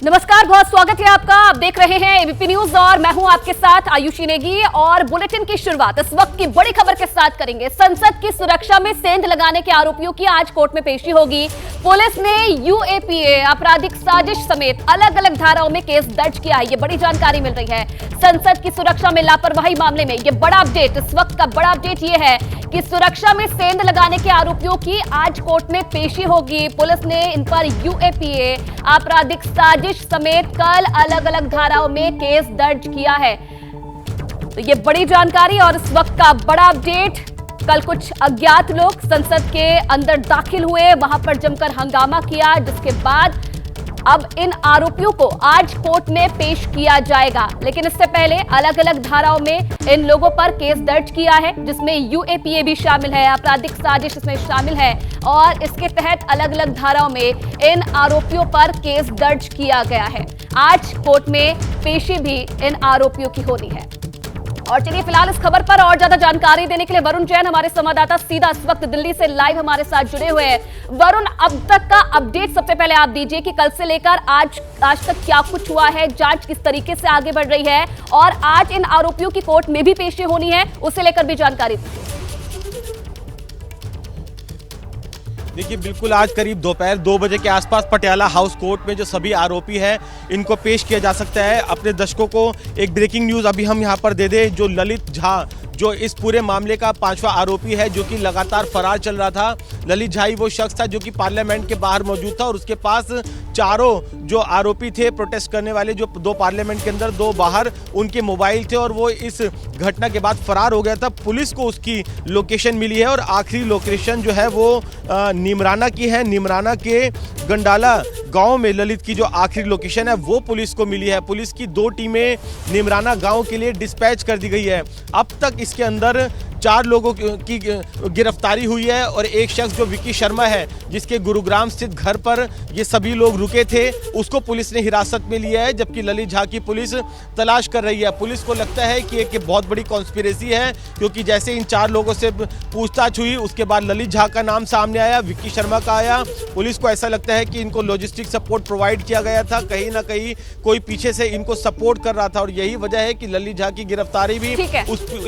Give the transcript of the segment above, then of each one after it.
नमस्कार, बहुत स्वागत है आपका। आप देख रहे हैं एबीपी न्यूज और मैं हूं आपके साथ आयुषी नेगी। और बुलेटिन की शुरुआत इस वक्त की बड़ी खबर के साथ करेंगे। संसद की सुरक्षा में सेंध लगाने के आरोपियों की आज कोर्ट में पेशी होगी। पुलिस ने यूएपीए, आपराधिक साजिश समेत अलग अलग धाराओं में केस दर्ज किया है। ये बड़ी जानकारी मिल रही है। संसद की सुरक्षा में लापरवाही मामले में ये बड़ा अपडेट, इस वक्त का बड़ा अपडेट ये है कि सुरक्षा में सेंध लगाने के आरोपियों की आज कोर्ट में पेशी होगी। पुलिस ने इन पर यूएपीए, आपराधिक साजिश समेत कल अलग अलग धाराओं में केस दर्ज किया है। तो ये बड़ी जानकारी और इस वक्त का बड़ा अपडेट। कल कुछ अज्ञात लोग संसद के अंदर दाखिल हुए, वहां पर जमकर हंगामा किया, जिसके बाद अब इन आरोपियों को आज कोर्ट में पेश किया जाएगा। लेकिन इससे पहले अलग अलग धाराओं में इन लोगों पर केस दर्ज किया है, जिसमें यूएपीए भी शामिल है, आपराधिक साजिश इसमें शामिल है और इसके तहत अलग अलग धाराओं में इन आरोपियों पर केस दर्ज किया गया है। आज कोर्ट में पेशी भी इन आरोपियों की होनी है। और चलिए फिलहाल इस खबर पर और ज्यादा जानकारी देने के लिए वरुण जैन, हमारे संवाददाता, सीधा इस वक्त दिल्ली से लाइव हमारे साथ जुड़े हुए हैं। वरुण, अब तक का अपडेट सबसे पहले आप दीजिए कि कल से लेकर आज तक क्या कुछ हुआ है, जांच किस तरीके से आगे बढ़ रही है और आज इन आरोपियों की कोर्ट में भी पेशी होनी है, उसे लेकर भी जानकारी दीजिए। देखिए, बिल्कुल आज करीब दोपहर 2 बजे के आसपास पटियाला हाउस कोर्ट में जो सभी आरोपी हैं इनको पेश किया जा सकता है। अपने दर्शकों को एक ब्रेकिंग न्यूज़ अभी हम यहां पर दे दें। जो ललित झा, जो इस पूरे मामले का 5वां आरोपी है, जो कि लगातार फरार चल रहा था। ललित झा ही वो शख्स था जो कि पार्लियामेंट के बाहर मौजूद था और उसके पास चारों जो आरोपी थे प्रोटेस्ट करने वाले, जो 2 पार्लियामेंट के अंदर 2 बाहर, उनके मोबाइल थे और वो इस घटना के बाद फरार हो गया था। पुलिस को उसकी लोकेशन मिली है और आखिरी लोकेशन जो है वो निमराना की है। निमराना के गंडाला गांव में ललित की जो आखिरी लोकेशन है वो पुलिस को मिली है। पुलिस की 2 टीमें निमराना गांव के लिए डिस्पैच कर दी गई है। अब तक इसके अंदर 4 लोगों की गिरफ्तारी हुई है और एक शख्स जो विकी शर्मा है, जिसके गुरुग्राम स्थित घर पर ये सभी लोग रुके थे, उसको पुलिस ने हिरासत में लिया है। जबकि ललित झा की पुलिस तलाश कर रही है। पुलिस को लगता है कि एक बहुत बड़ी कॉन्स्पिरेसी है, क्योंकि जैसे इन 4 लोगों से पूछताछ हुई उसके बाद ललित झा का नाम सामने आया, विक्की शर्मा का आया। पुलिस को ऐसा लगता है कि इनको लॉजिस्टिक सपोर्ट प्रोवाइड किया गया था, कहीं ना कहीं कोई पीछे से इनको सपोर्ट कर रहा था और यही वजह है कि ललित झा की गिरफ्तारी भी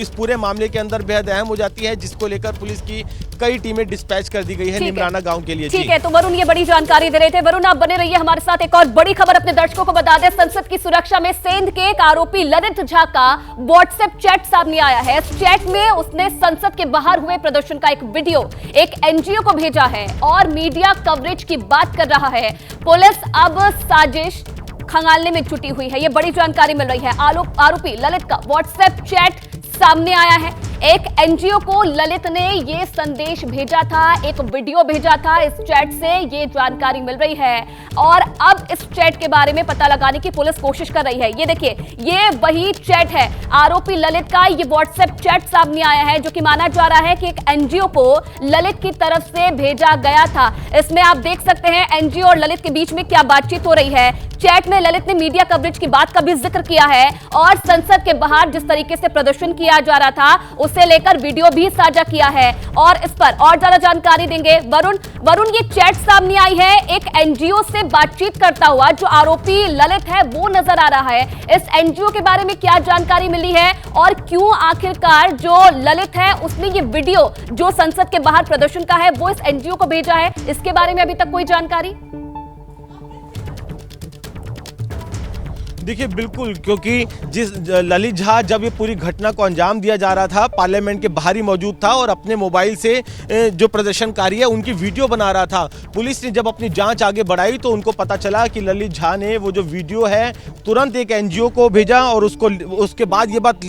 इस पूरे मामले के अंदर बेहद अहम हो जाती है, जिसको लेकर पुलिस की कई टीमें डिस्पैच कर दी गई है निमराना गांव के लिए। ठीक है, तो वरुण ये बड़ी जानकारी दे रहे थे। वरुण, आप बने रहिए हमारे साथ। एक और बड़ी खबर अपने दर्शकों को बता दें। संसद की सुरक्षा में सेंध के एक आरोपी ललित झा का व्हाट्सएप चैट सामने आया है। इस चैट में उसने संसद के बाहर हुए प्रदर्शन का एक वीडियो एक एनजीओ को भेजा है और मीडिया कवरेज की बात कर रहा है। पुलिस अब साजिश खंगालने में जुटी हुई है, ये बड़ी जानकारी मिल रही है। आरोपी ललित का व्हाट्सएप चैट सामने आया है। एक एनजीओ को ललित ने ये संदेश भेजा था, एक वीडियो भेजा था। इस चैट से ये जानकारी मिल रही है और अब इस चैट के बारे में पता लगाने की पुलिस कोशिश कर रही है। ये देखिए, ये वही चैट है, आरोपी ललित का ये व्हाट्सएप चैट सामने आया है, जो कि माना जा रहा है कि एक एनजीओ को ललित की तरफ से भेजा गया था। इसमें आप देख सकते हैं एनजीओ और ललित के बीच में क्या बातचीत हो रही है। चैट में ललित ने मीडिया कवरेज की बात का भी जिक्र किया है और संसद के बाहर जिस तरीके से प्रदर्शन किया जा रहा था उसे लेकर वीडियो भी साझा किया है और इस पर और ज्यादा जानकारी देंगे वरुण, ये चैट सामने आई है, एक एनजीओ से बातचीत करता हुआ जो आरोपी ललित है वो नजर आ रहा है। इस एनजीओ के बारे में क्या जानकारी मिली है और क्यों आखिरकार जो ललित है उसने ये वीडियो जो संसद के बाहर प्रदर्शन का है वो इस एनजीओ को भेजा है, इसके बारे में अभी तक कोई जानकारी? देखिए, बिल्कुल, क्योंकि जिस ललित झा जब ये पूरी घटना को अंजाम दिया जा रहा था, पार्लियामेंट के बाहर ही मौजूद था और अपने मोबाइल से जो प्रदर्शनकारी है उनकी वीडियो बना रहा था। पुलिस ने जब अपनी जांच आगे बढ़ाई तो उनको पता चला कि ललित झा ने वो जो वीडियो है तुरंत एक एनजीओ को भेजा और उसके बाद ये बात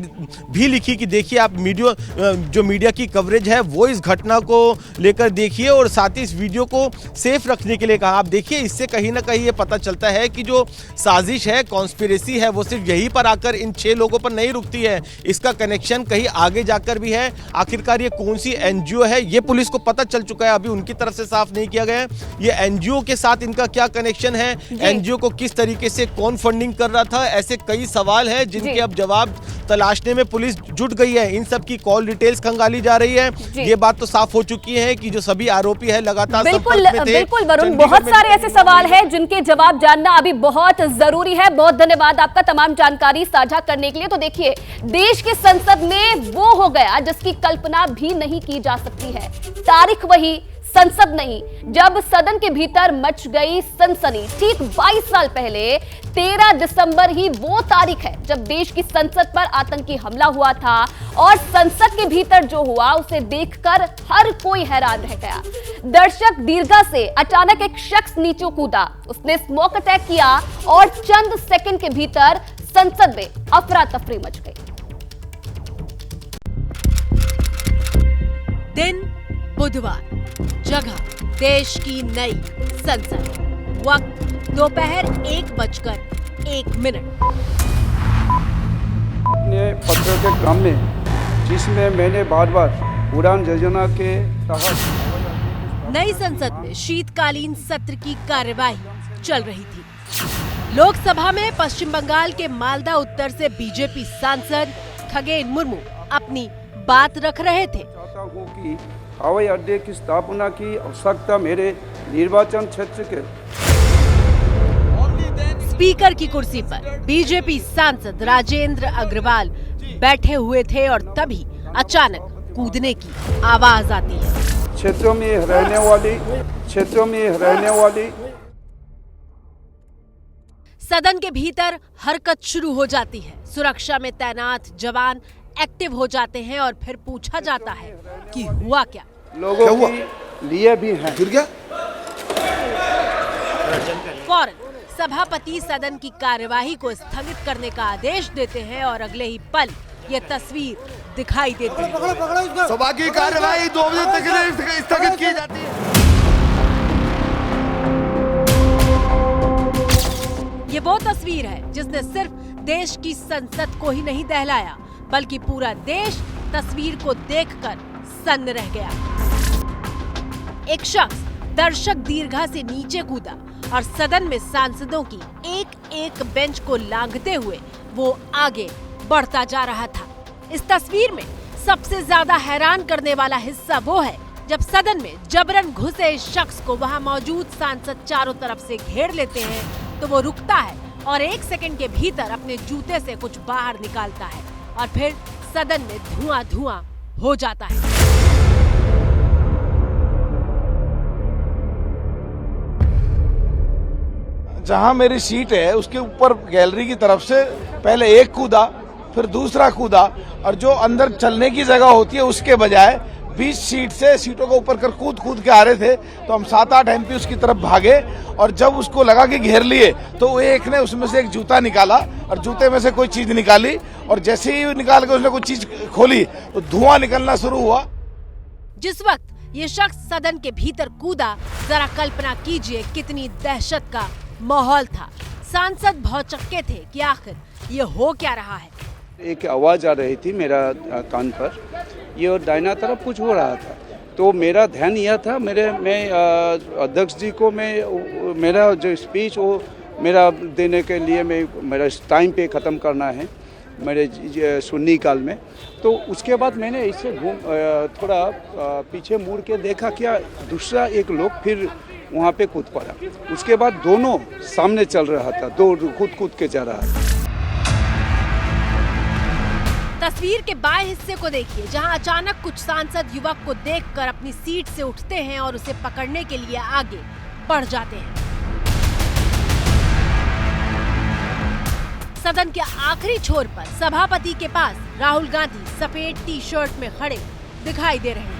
भी लिखी कि देखिए, आप जो मीडिया की कवरेज है वो इस घटना को लेकर देखिए और साथ ही इस वीडियो को सेफ रखने के लिए कहा। आप देखिए, इससे कहीं ना कहीं ये पता चलता है कि जो साजिश है, कॉन्स्पिरेसी है, वो सिर्फ यहीं पर आकर इन 6 लोगों पर नहीं रुकती है, इसका कनेक्शन कहीं आगे जाकर भी है। आखिरकार ये कौन सी एनजीओ है ये पुलिस को पता चल चुका है, अभी उनकी तरफ से साफ नहीं किया गया है। ये एनजीओ के साथ इनका क्या कनेक्शन है, एनजीओ को किस तरीके से कौन फंडिंग कर रहा था, ऐसे कई सवाल हैं जिनके अब जवाब तलाशने में पुलिस जुट गई है। इन सब की कॉल डिटेल्स खंगाली जा रही है। ये बात तो साफ हो चुकी है कि जो सभी आरोपी है लगातार बिल्कुल संपर्क में थे। बिल्कुल वरुण, बहुत सारे ऐसे सवाल हैं जिनके जवाब जानना अभी बहुत जरूरी है। बहुत धन्यवाद आपका तमाम जानकारी साझा करने के लिए। तो देखिए, देश की संसद में वो हो गया जिसकी कल्पना भी नहीं की जा सकती है। तारीख वही, संसद नहीं। जब सदन के भीतर मच गई सनसनी, ठीक 22 साल पहले 13 दिसंबर ही वो तारीख है जब देश की संसद पर आतंकी हमला हुआ था। और संसद के भीतर जो हुआ उसे देखकर हर कोई हैरान रह गया। दर्शक दीर्घा से अचानक एक शख्स नीचे कूदा, उसने स्मोक अटैक किया और चंद सेकंड के भीतर संसद में अफरा तफरी मच गई। दिन बुधवार, जगह देश की नई संसद, वक्त दोपहर 1:01। अपने पत्र के क्रम में, जिसमें मैंने बार बार उड़ान योजना के तहत नई संसद में शीतकालीन सत्र की कार्यवाही चल रही थी। लोकसभा में पश्चिम बंगाल के मालदा उत्तर से बीजेपी सांसद खगेन मुर्मू अपनी बात रख रहे थे। चाहता हूँ कि हवाई अड्डे की स्थापना की आवश्यकता मेरे निर्वाचन क्षेत्र के स्पीकर की कुर्सी पर बीजेपी सांसद राजेंद्र अग्रवाल बैठे हुए थे और तभी अचानक कूदने की आवाज आती है। क्षेत्रों में रहने वाली सदन के भीतर हरकत शुरू हो जाती है। सुरक्षा में तैनात जवान एक्टिव हो जाते हैं और फिर पूछा जाता है कि हुआ क्या। लोगों के लिए भी है। फौरन सभापति सदन की कार्यवाही को स्थगित करने का आदेश देते हैं और अगले ही पल ये तस्वीर दिखाई देती है। सभा की कार्यवाही 2 बजे तक स्थगित की जाती है। ये वो तस्वीर है जिसने सिर्फ देश की संसद को ही नहीं दहलाया, बल्कि पूरा देश तस्वीर को देखकर सन्न रह गया। एक शख्स दर्शक दीर्घा से नीचे कूदा और सदन में सांसदों की एक एक बेंच को लांघते हुए वो आगे बढ़ता जा रहा था। इस तस्वीर में सबसे ज्यादा हैरान करने वाला हिस्सा वो है जब सदन में जबरन घुसे इस शख्स को वहां मौजूद सांसद चारों तरफ से घेर लेते हैं तो वो रुकता है और 1 सेकंड के भीतर अपने जूते से कुछ बाहर निकालता है और फिर सदन में धुआं हो जाता है। जहां मेरी सीट है उसके ऊपर गैलरी की तरफ से पहले एक कूदा, फिर दूसरा कूदा और जो अंदर चलने की जगह होती है उसके बजाय 20 सीट से सीटों को ऊपर कर कूद के आ रहे थे। तो हम 7-8 एमपी उसकी तरफ भागे और जब उसको लगा कि घेर लिए तो एक ने उसमें से एक जूता निकाला और जूते में से कोई चीज निकाली और जैसे ही निकाल के उसने कोई चीज खोली तो धुआं निकलना शुरू हुआ। जिस वक्त ये शख्स सदन के भीतर कूदा, जरा कल्पना कीजिए कितनी दहशत का माहौल था। सांसद भौचक्के थे कि आखिर ये हो क्या रहा है। एक आवाज आ रही थी मेरा कान पर, ये दाहिना तरफ कुछ हो रहा था। तो मेरा ध्यान यह था, मैं अध्यक्ष जी को मेरा जो स्पीच वो मेरा देने के लिए मेरा टाइम पे ख़त्म करना है मेरे शून्य काल में। तो उसके बाद मैंने इसे थोड़ा पीछे मुड़ के देखा, क्या दूसरा एक लोग फिर वहाँ पे कूद पड़ा। उसके बाद दोनों सामने चल रहा था, दो कूद के जा रहा था। तस्वीर के बाएं हिस्से को देखिए, जहां अचानक कुछ सांसद युवक को देखकर अपनी सीट से उठते हैं और उसे पकड़ने के लिए आगे बढ़ जाते हैं। सदन के आखिरी छोर पर सभापति के पास राहुल गांधी सफेद टी-शर्ट में खड़े दिखाई दे रहे हैं।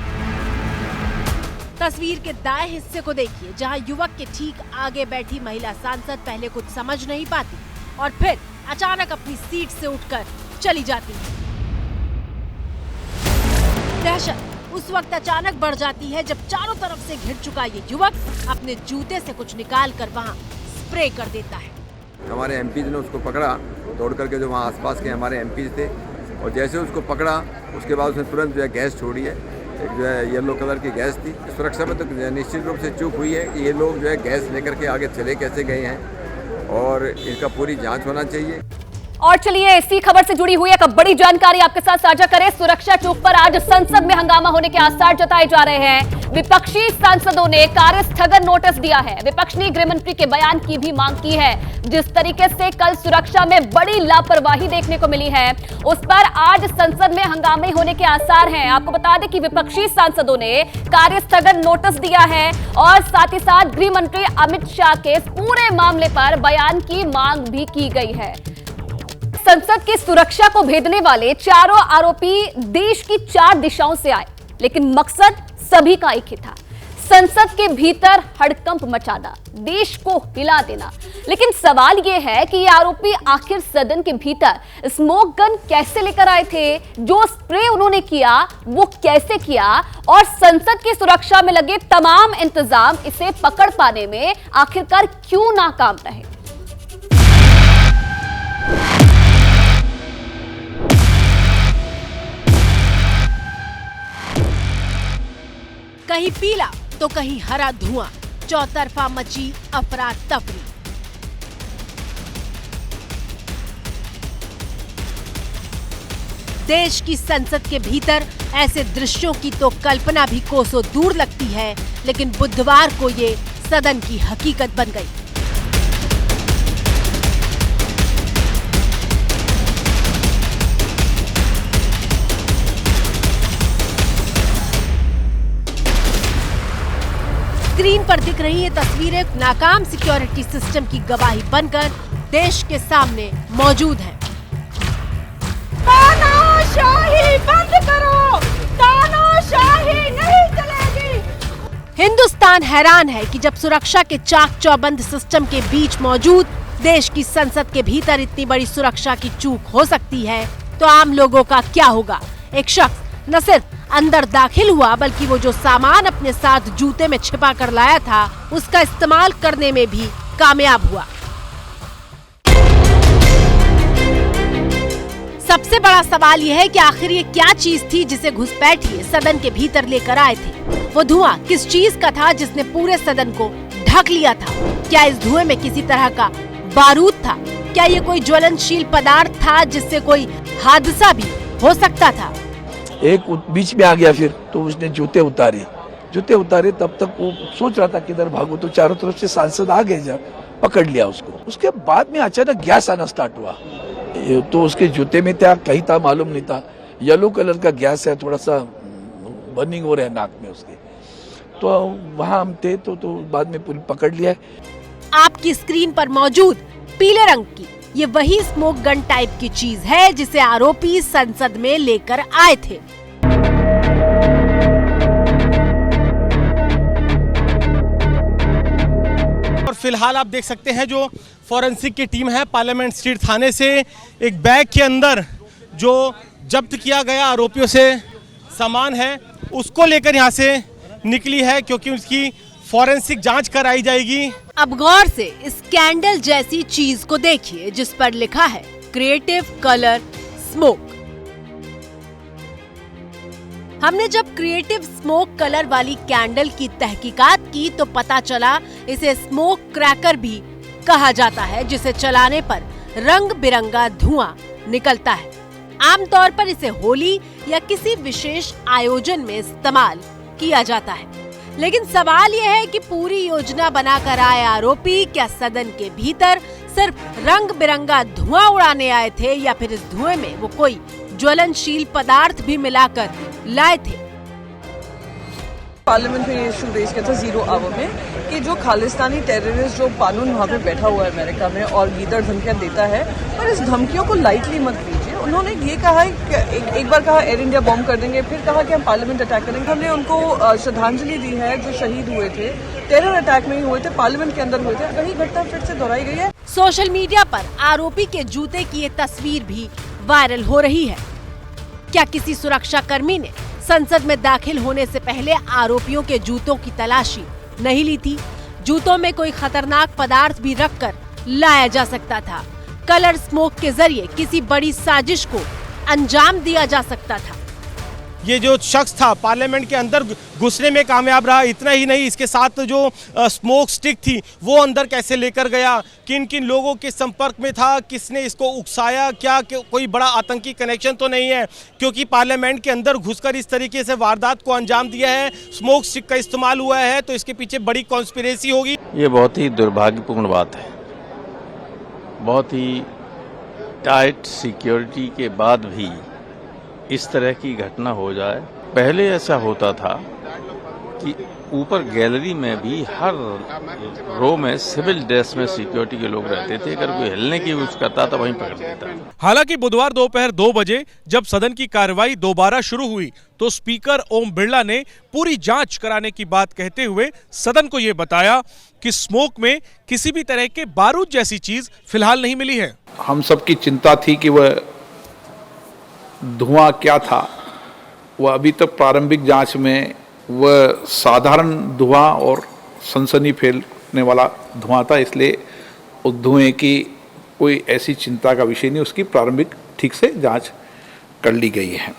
तस्वीर के दाएं हिस्से को देखिए, जहां युवक के ठीक आगे बैठी महिला सांसद पहले कुछ समझ नहीं पाती और फिर अचानक अपनी सीट से उठकर चली जाती है। दहशत उस वक्त अचानक बढ़ जाती है जब चारों तरफ से घिर चुका ये युवक अपने जूते से कुछ निकालकर वहां स्प्रे कर देता है। हमारे एमपीज ने उसको पकड़ा, दौड़ करके जो वहाँ आसपास के हमारे एमपीज थे, और जैसे उसको पकड़ा उसके बाद उसने तुरंत जो है गैस छोड़ी है। एक जो है येलो कलर की गैस थी। सुरक्षा में तो निश्चित रूप से चूक हुई है कि ये लोग जो है गैस लेकर के आगे चले कैसे गए हैं और इनका पूरी जांच होना चाहिए। और चलिए इसी खबर से जुड़ी हुई एक बड़ी जानकारी आपके साथ साझा करें। सुरक्षा चौक पर आज संसद में हंगामा होने के आसार जताए जा रहे हैं। विपक्षी सांसदों ने कार्य स्थगन नोटिस दिया है। विपक्ष ने गृह मंत्री के बयान की भी मांग की है। जिस तरीके से कल सुरक्षा में बड़ी लापरवाही देखने को मिली है, उस पर आज संसद में हंगामे होने के आसार हैं। आपको बता दें कि विपक्षी सांसदों ने कार्य स्थगन नोटिस दिया है और साथ ही साथ गृह मंत्री अमित शाह के पूरे मामले पर बयान की मांग भी की गई है। संसद की सुरक्षा को भेदने वाले चारों आरोपी देश की 4 दिशाओं से आए, लेकिन मकसद सभी का एक ही था, संसद के भीतर हड़कंप मचाना, देश को हिला देना। लेकिन सवाल यह है कि ये आरोपी आखिर सदन के भीतर स्मोक गन कैसे लेकर आए थे, जो स्प्रे उन्होंने किया वो कैसे किया, और संसद की सुरक्षा में लगे तमाम इंतजाम इसे पकड़ पाने में आखिरकार क्यों नाकाम रहे। कहीं पीला तो कहीं हरा धुआं, चौतरफा मची अफरा तफरी। देश की संसद के भीतर ऐसे दृश्यों की तो कल्पना भी कोसों दूर लगती है, लेकिन बुधवार को ये सदन की हकीकत बन गई। स्क्रीन पर दिख रही ये तस्वीरें नाकाम सिक्योरिटी सिस्टम की गवाही बनकर देश के सामने मौजूद है। तानाशाही बंद करो, तानाशाही नहीं चलेगी। हिंदुस्तान हैरान है कि जब सुरक्षा के चाक चौबंद सिस्टम के बीच मौजूद देश की संसद के भीतर इतनी बड़ी सुरक्षा की चूक हो सकती है, तो आम लोगों का क्या होगा। एक शख्स न सिर्फ अंदर दाखिल हुआ, बल्कि वो जो सामान अपने साथ जूते में छिपा कर लाया था, उसका इस्तेमाल करने में भी कामयाब हुआ। सबसे बड़ा सवाल यह है कि आखिर ये क्या चीज थी जिसे घुसपैठिए सदन के भीतर लेकर आए थे। वो धुआं किस चीज का था जिसने पूरे सदन को ढक लिया था। क्या इस धुएं में किसी तरह का बारूद था? क्या ये कोई ज्वलनशील पदार्थ था जिससे कोई हादसा भी हो सकता था? एक बीच में आ गया, फिर तो उसने जूते उतारे। तब तक वो सोच रहा था किधर भागो, तो चारों तरफ से सांसद आ गए, जब पकड़ लिया उसको। उसके बाद में अचानक गैस आना स्टार्ट हुआ, तो उसके जूते में था, कहीं था मालूम नहीं था। येलो कलर का गैस है, थोड़ा सा बर्निंग हो रहा है नाक में उसके। तो वहां हम थे तो बाद में पूरी पकड़ लिया। आपकी स्क्रीन पर मौजूद पीले रंग की ये वही स्मोक गन टाइप की चीज है जिसे आरोपी संसद में लेकर आए थे। और फिलहाल आप देख सकते हैं जो फॉरेंसिक की टीम है पार्लियामेंट स्ट्रीट थाने से एक बैग के अंदर जो जब्त किया गया आरोपियों से सामान है उसको लेकर यहां से निकली है, क्योंकि उसकी फॉरेंसिक जांच कराई जाएगी। अब गौर से इस कैंडल जैसी चीज को देखिए जिस पर लिखा है क्रिएटिव कलर स्मोक। हमने जब क्रिएटिव स्मोक कलर वाली कैंडल की तहकीकात की तो पता चला इसे स्मोक क्रैकर भी कहा जाता है, जिसे जलाने पर रंग बिरंगा धुआं निकलता है। आमतौर पर इसे होली या किसी विशेष आयोजन में इस्तेमाल किया जाता है। लेकिन सवाल यह है कि पूरी योजना बनाकर आए आरोपी क्या सदन के भीतर सिर्फ रंग बिरंगा धुआं उड़ाने आए थे, या फिर इस धुएं में वो कोई ज्वलनशील पदार्थ भी मिलाकर लाए थे। पार्लियामेंट में ये इशू रेज किया था 0 आवर में कि जो खालिस्तानी टेररिस्ट जो कानून वहाँ पे बैठा हुआ है अमेरिका में और गीदड़ धमकियां देता है, पर इस धमकियों को लाइटली मत लीजिए। उन्होंने ये कहा है कि एक बार कहा एयर इंडिया बॉम्ब कर देंगे, फिर कहा कि हम पार्लियामेंट अटैक करेंगे। हमने उनको श्रद्धांजलि दी है जो शहीद हुए थे, टेरर अटैक में ही हुए थे, पार्लियामेंट के अंदर हुए थे। वही घटना फिर से दोहराई गई है। सोशल मीडिया पर आरोपी के जूते की ये तस्वीर भी वायरल हो रही है। क्या किसी सुरक्षा कर्मी ने संसद में दाखिल होने से पहले आरोपियों के जूतों की तलाशी नहीं ली थी? जूतों में कोई खतरनाक पदार्थ भी रखकर लाया जा सकता था। कलर स्मोक के जरिए किसी बड़ी साजिश को अंजाम दिया जा सकता था। ये जो शख्स था पार्लियामेंट के अंदर घुसने में कामयाब रहा। इतना ही नहीं, इसके साथ जो स्मोक स्टिक थी वो अंदर कैसे लेकर गया, किन किन लोगों के संपर्क में था, किसने इसको उकसाया, क्या कोई बड़ा आतंकी कनेक्शन तो नहीं है, क्योंकि पार्लियामेंट के अंदर घुसकर इस तरीके से वारदात को अंजाम दिया है, स्मोक स्टिक का इस्तेमाल हुआ है, तो इसके पीछे बड़ी कॉन्स्पिरेसी होगी। ये बहुत ही दुर्भाग्यपूर्ण बात है। बहुत ही टाइट सिक्योरिटी के बाद भी इस तरह की घटना हो जाए। पहले ऐसा होता था कि ऊपर गैलरी में भी हर रो में सिविल ड्रेस में सिक्योरिटी के लोग रहते थे, अगर कोई हिलने की कोशिश करता था वहीं पकड़ लेता। हालांकि बुधवार दोपहर 2 बजे जब सदन की कार्रवाई दोबारा शुरू हुई तो स्पीकर ओम बिरला ने पूरी जांच कराने की बात कहते हुए सदन को ये बताया कि स्मोक में किसी भी तरह के बारूद जैसी चीज फिलहाल नहीं मिली है। हम सबकी चिंता थी कि वह धुआं क्या था, वह अभी तक प्रारंभिक जांच में वह साधारण धुआं और सनसनी फैलने वाला धुआं था, इसलिए उस धुएं की कोई ऐसी चिंता का विषय नहीं, उसकी प्रारंभिक ठीक से जांच कर ली गई है।